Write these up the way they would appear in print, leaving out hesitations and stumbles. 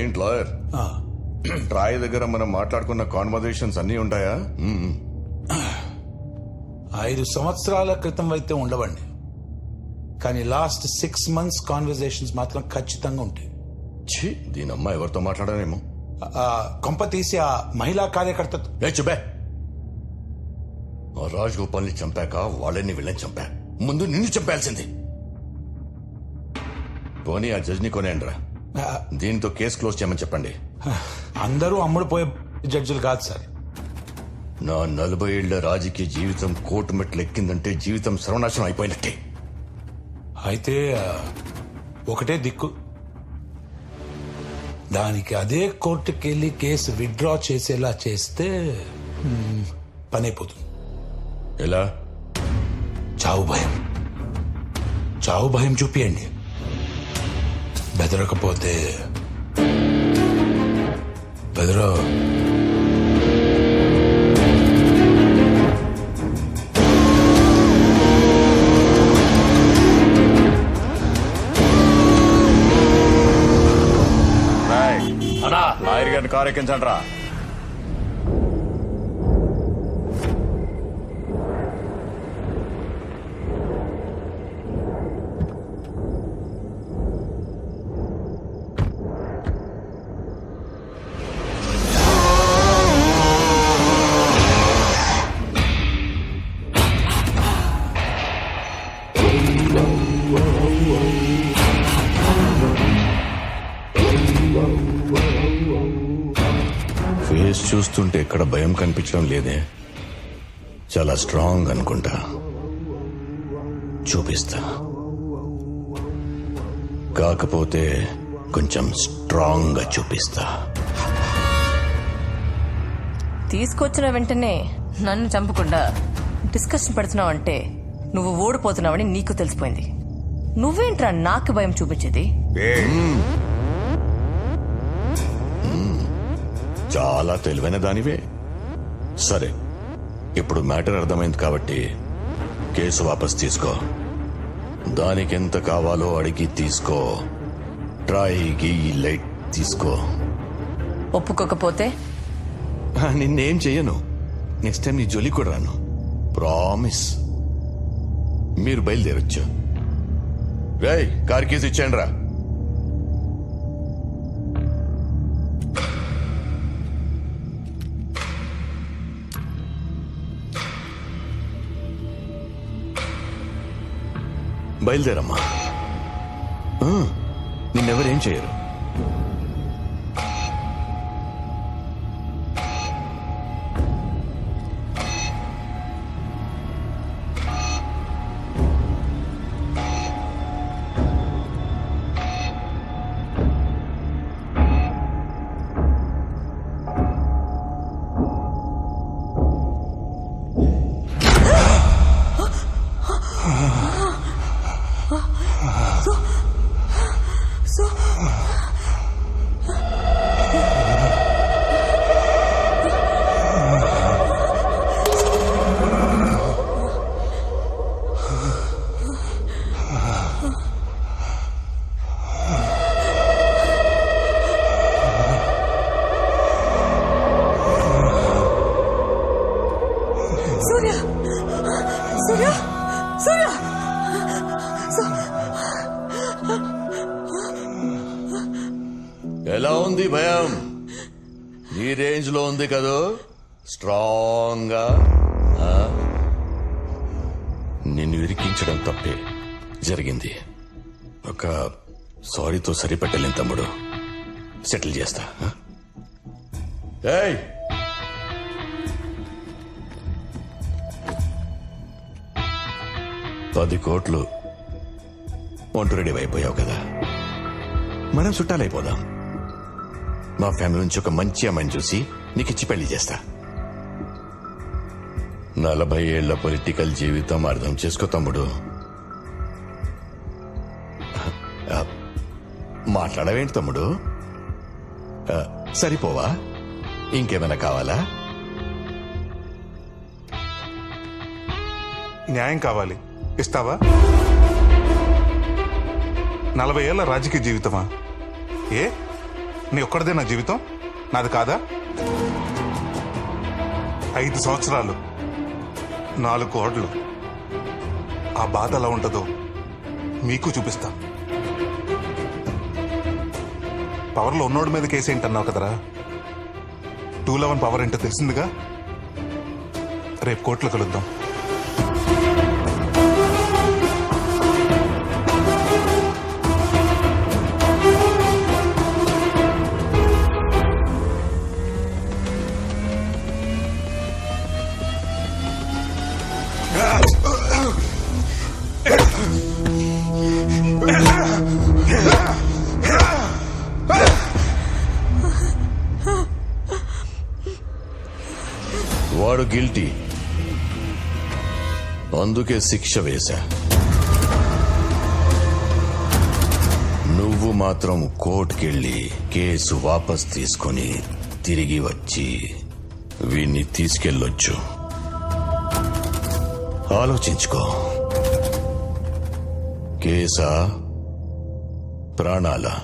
ఏంటి lawyer Troy దగ్గర మనం మాట్లాడుకున్న కాన్వర్జేషన్స్ అన్నీ ఉంటాయా? 5 సంవత్సరాల క్రితం అయితే ఉండవండి, కానీ లాస్ట్ 6 months కాన్వర్జేషన్స్ మాత్రం ఖచ్చితంగా ఉంటాయి. ఛీ, దీనమ్మ ఎవరితో మాట్లాడానేమో. కొంప తీసి ఆ మహిళా కార్యకర్త చెప్పే రాజ్ గోపాల్ని చంపాక వాళ్ళని వీళ్ళని చంపా, ముందు నిన్ను చంపాల్సింది. పోనీ ఆ జడ్జిని కొనేయండిరా, దీంతో కేసు క్లోజ్ చేయమని చెప్పండి. అందరూ అమ్ముడుపోయే జడ్జిలు కాదు సార్. నా 40 ఏళ్ల రాజకీయ జీవితం కోర్టు మెట్లు ఎక్కిందంటే జీవితం సర్వనాశనం అయిపోయినట్టే. అయితే ఒకటే దిక్కు, దానికి అదే కోర్టుకి వెళ్ళి కేసు విత్డ్రా చేసేలా చేస్తే పని అయిపోతుంది. ఎలా? చావు భయం, చావు భయం చూపియండి. బెదరకపోతే బెదరా. లాయర్ గారిని కారు ఎక్కించండి రా. ఫేస్ చూస్తుంటే ఎక్కడ భయం కనిపించడం లేదే, చాలా స్ట్రాంగ్ అనుకుంటా. చూపిస్తా, కాకపోతే కొంచెం స్ట్రాంగ్ గా చూపిస్తా. తీసుకొచ్చిన వెంటనే నన్ను చంపకుండా డిస్కషన్ పెడుతున్నావు అంటే నువ్వు ఓడిపోతున్నావని నీకు తెలిసిపోయింది. నువ్వేంట్రా నాకు భయం చూపించేది? చాలా తెలివైన దానివే. సరే, ఇప్పుడు మ్యాటర్ అర్థమైంది కాబట్టి కేసు వాపస్ తీసుకో. దానికి ఎంత కావాలో అడిగి తీసుకో. ట్రైకి ఈ లైట్ తీసుకో. ఒప్పుకోకపోతే నిన్నేం చెయ్యను. నెక్స్ట్ టైం నీ జోలి కూడా రాను, ప్రామిస్. మీరు బయలుదేరొచ్చు. రేయ్, కార్ కీస్ ఇచ్చేయండి రా. బయలుదేరమ్మా, నిన్నెవరేం చేయరు. సూర్య, సూర్య, సూర్య, ఎలా ఉంది భయం? ఈ రేంజ్ లో ఉంది కదూ, స్ట్రాంగ్ గా. నిన్ను ఇరికించడం తప్పే జరిగింది. ఒక సారీతో సరిపెట్టలేని తమ్ముడు, సెటిల్ చేస్తా. ఏయ్, $10 కోట్లు వంట రెడీ అయిపోయావు కదా, మనం చుట్టాలైపోదాం. మా ఫ్యామిలీ నుంచి ఒక మంచి అమ్మాయిని చూసి నీకిచ్చి పెళ్లి చేస్తా. 40 ఏళ్ల పొలిటికల్ జీవితం అర్థం చేసుకో తమ్ముడు. మాట్లాడవేంటి తమ్ముడు? సరిపోవా? ఇంకేమైనా కావాలా? న్యాయం కావాలి, ఇస్తావా? 40 ఏళ్ల రాజకీయ జీవితమా? నీ ఒక్కడిదే నా జీవితం, నాది కాదా? 5 సంవత్సరాలు, 4 గోడలు. ఆ బాధ ఎలా ఉంటుందో మీకు చూపిస్తా. పవర్లో ఉన్నోడి మీద కేసు ఏంటన్నావు కదరా, 211 పవర్ ఏంటో తెలిసిందిగా. రేపు కోర్టులో కలుద్దాం. వాడు గిల్టీ, అందుకే శిక్ష వేశా. నువ్వు మాత్రం కోర్టుకెళ్ళి కేసు వాపస్ తీసుకొని తిరిగి వచ్చి వీణ్ణి తీసుకెళ్ళొచ్చు. ఆలోచించుకో. కేసా, ప్రాణాలా?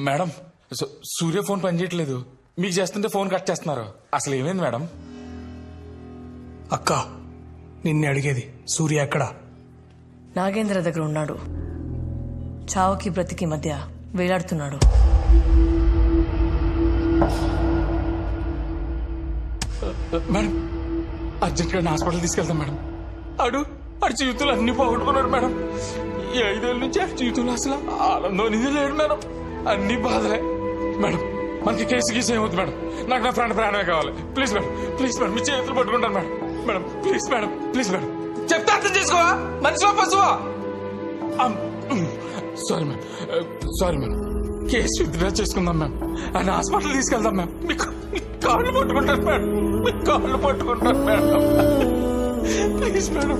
మేడం, సూర్య ఫోన్ పనిచేయట్లేదు. మీకు చేస్తుంటే ఫోన్ కట్ చేస్తున్నారు. అసలు ఏమైంది మేడం? అక్క, నిన్నే అడిగేది. సూర్య ఎక్కడా? నాగేంద్ర దగ్గర ఉన్నాడు. చావుకి బ్రతికి మధ్య వేలాడుతున్నాడు. మేడం, అర్జెంట్ గా హాస్పిటల్ తీసుకెళ్తాం మేడం. ఆడు జీవితంలో అన్ని పోగొట్టుకున్నాడు మేడం. ఈ 5 ఏళ్ళ నుంచి ఆ జీవితంలో అసలు ఆనందం అనేది లేడు మేడం. అన్ని బాధలే మేడం. మనకి కేసు గీసు ఏమవుతుంది మేడం? నాకు నా ప్రాణమే కావాలి. ప్లీజ్ మేడం, ప్లీజ్ మేడం, మీ చేతులు పట్టుకుంటాను madam. Madam please madam, please madam, చెప్తే అర్థం చేసుకోవా? మనిషివా పశువా? Sorry madam, sorry madam. Case withdraw చేసుకుందాం మ్యామ్. ఆయన హాస్పిటల్ తీసుకెళ్దాం మ్యామ్. మీకు కాళ్ళు పట్టుకుంటాను మేడం, మీ కాళ్ళు పట్టుకుంటాను madam. Please madam,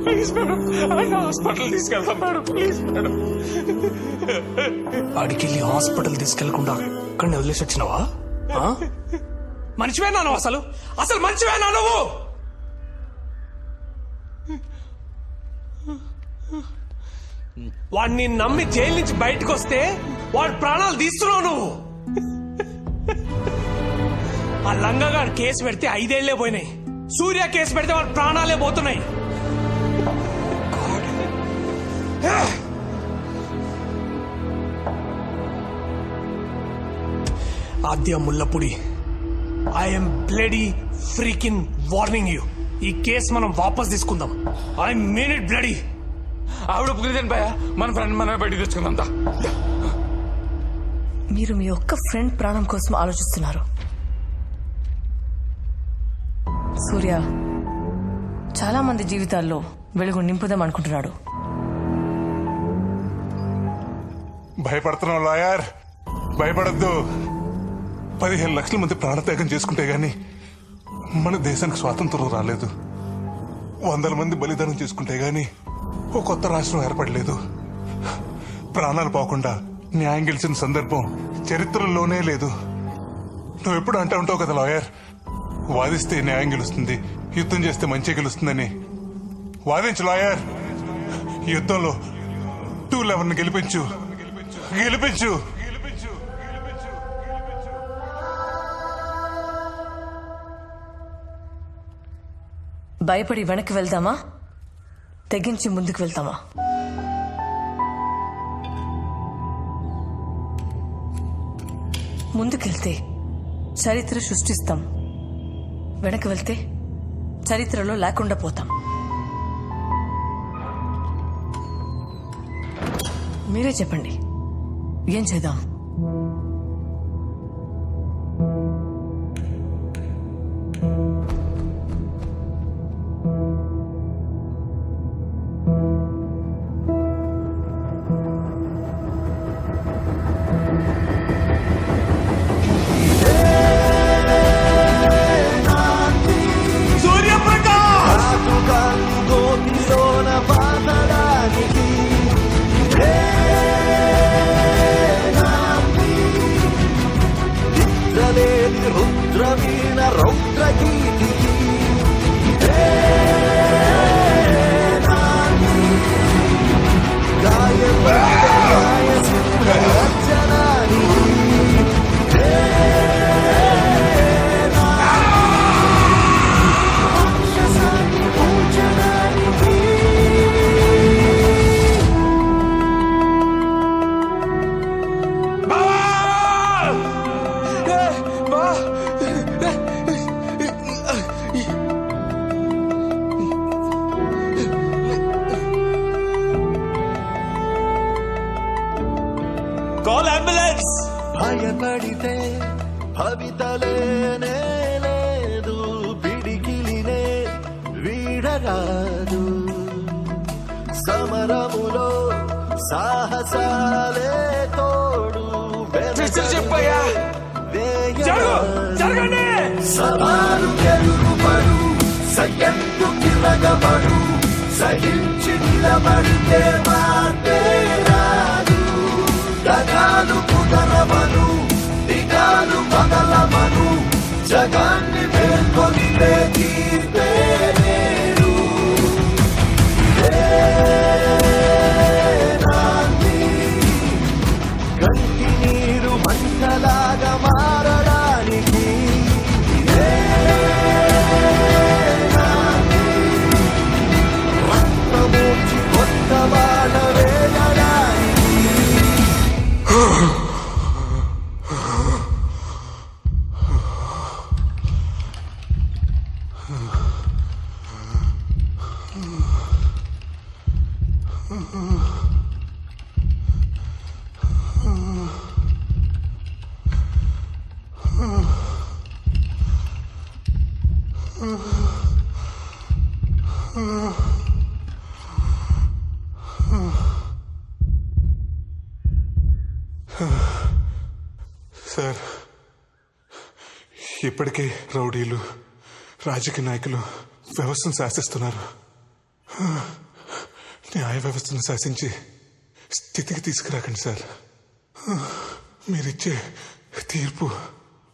please madam, ఆయన హాస్పిటల్ తీసుకెళ్తాం మేడం. Please madam. ఆడికెళ్ళి హాస్పిటల్ తీసుకెళ్లకుండా అక్కడిని వదిలేసి వచ్చినావా? మనిషివేనా నువ్వు? అసలు మనిషివేనా నువ్వు? వాడిని నమ్మి జైలు నుంచి బయటకు వస్తే వాడి ప్రాణాలు తీస్తున్నావు నువ్వు. ఆ లంగగాడు కేసు పెడితే 5 ఏళ్లే పోయినాయి. సూర్య కేసు పెడితే వాడి ప్రాణాలే పోతున్నాయి. Aadya Mullapudi, I'm bloody freaking warning you. ఈ కేసు మనం వాపస్ తీసుకుందాం. I mean it bloody. ఆవిడ ఒప్పుకునేదండి భయ, మన ఫ్రెండ్ మన బయటికి తెచ్చుకుందాం. మీరు మీ ఒక్క ఫ్రెండ్ ప్రాణం కోసం ఆలోచిస్తున్నారు. సూర్య చాలా మంది జీవితాల్లో వెలుగు నింపుదాం అనుకుంటున్నాడు. భయపడుతున్నావు లాయర్, భయపడద్దు. 15 లక్షల మంది ప్రాణత్యాగం చేసుకుంటే గాని మన దేశానికి స్వాతంత్రం రాలేదు. 100 మంది బలిదానం చేసుకుంటే గాని ఓ కొత్త రాష్ట్రం ఏర్పడలేదు. ప్రాణాలు పోకుండా న్యాయం గెలిచిన సందర్భం చరిత్రలోనే లేదు. నువ్వు ఎప్పుడు అంటూ ఉంటావు కదా లాయర్, వాదిస్తే న్యాయం గెలుస్తుంది, యుద్ధం చేస్తే మంచి గెలుస్తుందని. వాదించు లాయర్, ఈ యుద్ధంలో 211 గెలిపించు, గెలిపించు. భయపడి వెనక్కి వెళ్దామా, తెగించి ముందుకు వెళ్తామా? ముందుకెళ్తే చరిత్ర సృష్టిస్తాం, వెనక్కి వెళ్తే చరిత్రలో లేకుండా పోతాం. మీరే చెప్పండి, ఏం చేద్దాం? Rudraveena Raudrageethi call ambulance. భయపడితే భవితలేనే లేదు, పిడికిలినే వీడరాదు. సమరములో సాహసాలే తోడు, చెప్పయ్యా, జరగండి. సవాలు గెలుపడు, సయ్యత్తు కిరగబడు, సహించి నిలబడితే మార్పే రాదు. దగాలు కుదరవను, దిగాలు పగలవను, జగాన్ని మేల్కొనితే తీర్పే వేరు. కంటి నీరు మంటలాగా మారడానికి రక్తమూర్చి కొత్త బాట వేయడానికి. సార్, ఇప్పటికే రౌడీలు, రాజకీయ నాయకులు వ్యవస్థను శాసిస్తున్నారు. న్యాయ వ్యవస్థను శాసించి స్థితికి తీసుకురాకండి సార్. మీరిచ్చే తీర్పు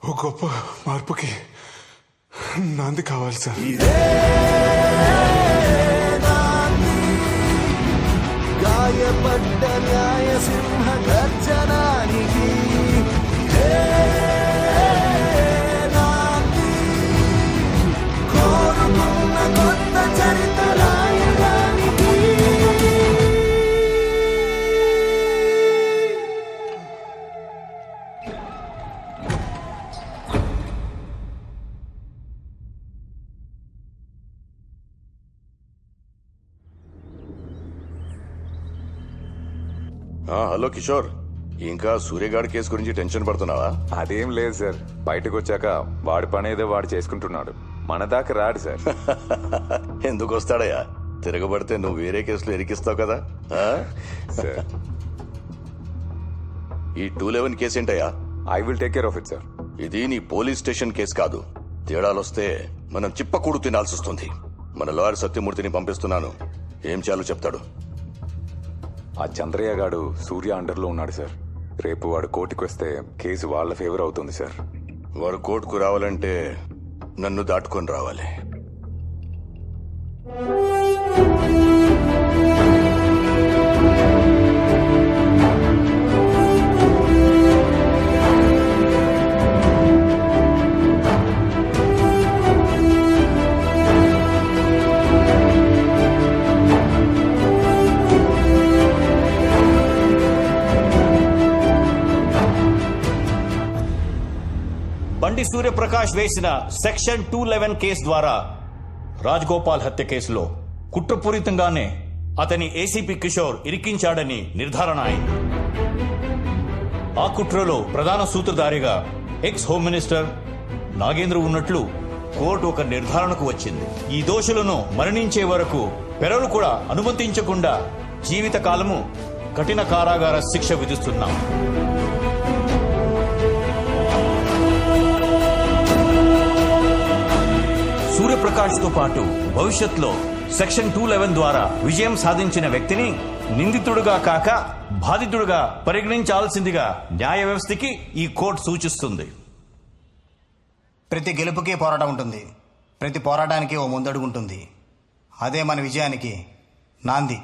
ఓ గొప్ప మార్పుకి నాంది కావాలి సార్. గాయ గాయపడ్డ న్యాయసింహ గర్జనానికి నాంది కోరుకున్న కొత్త చరిత్ర రాయడానికి. హలో కిషోర్, ఇంకా సూర్యగాడి కేసు గురించి టెన్షన్ పడుతున్నావా? అదేం లేదు సార్. బయటకు వచ్చాక వాడి పని ఏదో వాడు చేసుకుంటున్నాడు. మన దాకా రాడు సార్. ఎందుకు వస్తాడయ్యా? తిరగబడితే నువ్వు వేరే కేసులో ఇరికిస్తావు కదా. ఆ? సార్ ఈ 211 కేసు ఏంటయ్యా? I will take care of it sir. ఇది నీ పోలీస్ స్టేషన్ కేసు కాదు. తేడాలొస్తే మనం చిప్పకూడు తినాల్సి వస్తుంది. మన లాయర్ సత్యమూర్తిని పంపిస్తున్నాను. ఏం చేయాలో చెప్తాడు. ఆ చంద్రయ్య గాడు సూర్య అండర్లో ఉన్నాడు సార్. రేపు వాడు కోర్టుకు వస్తే కేసు వాళ్ళ ఫేవర్ అవుతుంది సార్. వాడు కోర్టుకు రావాలంటే నన్ను దాటుకొని రావాలి. బండి సూర్యప్రకాష్ వేసిన సెక్షన్ 211 కేసు ద్వారా రాజ్గోపాల్ హత్య కేసులో కుట్రపూరితంగానే అతని ఏసీపీ కిషోర్ ఇరికించాడని నిర్ధారణ అయింది. ఆ కుట్రలో ప్రధాన సూత్రధారిగా ఎక్స్ హోమ్ మినిస్టర్ నాగేంద్ర ఉన్నట్లు కోర్టు ఒక నిర్ధారణకు వచ్చింది. ఈ దోషులను మరణించే వరకు పెరలు కూడా అనుమతించకుండా జీవితకాలము కఠిన కారాగార శిక్ష విధిస్తున్నాం. సూర్యప్రకాష్ తో పాటు భవిష్యత్తులో సెక్షన్ 211 ద్వారా విజయం సాధించిన వ్యక్తిని నిందితుడుగా కాక బాధితుడుగా పరిగణించాల్సిందిగా న్యాయ వ్యవస్థకి ఈ కోర్టు సూచిస్తుంది. ప్రతి గెలుపుకి పోరాటం ఉంటుంది. ప్రతి పోరాటానికి ఓ ముందడుగు ఉంటుంది. అదే మన విజయానికి నాంది.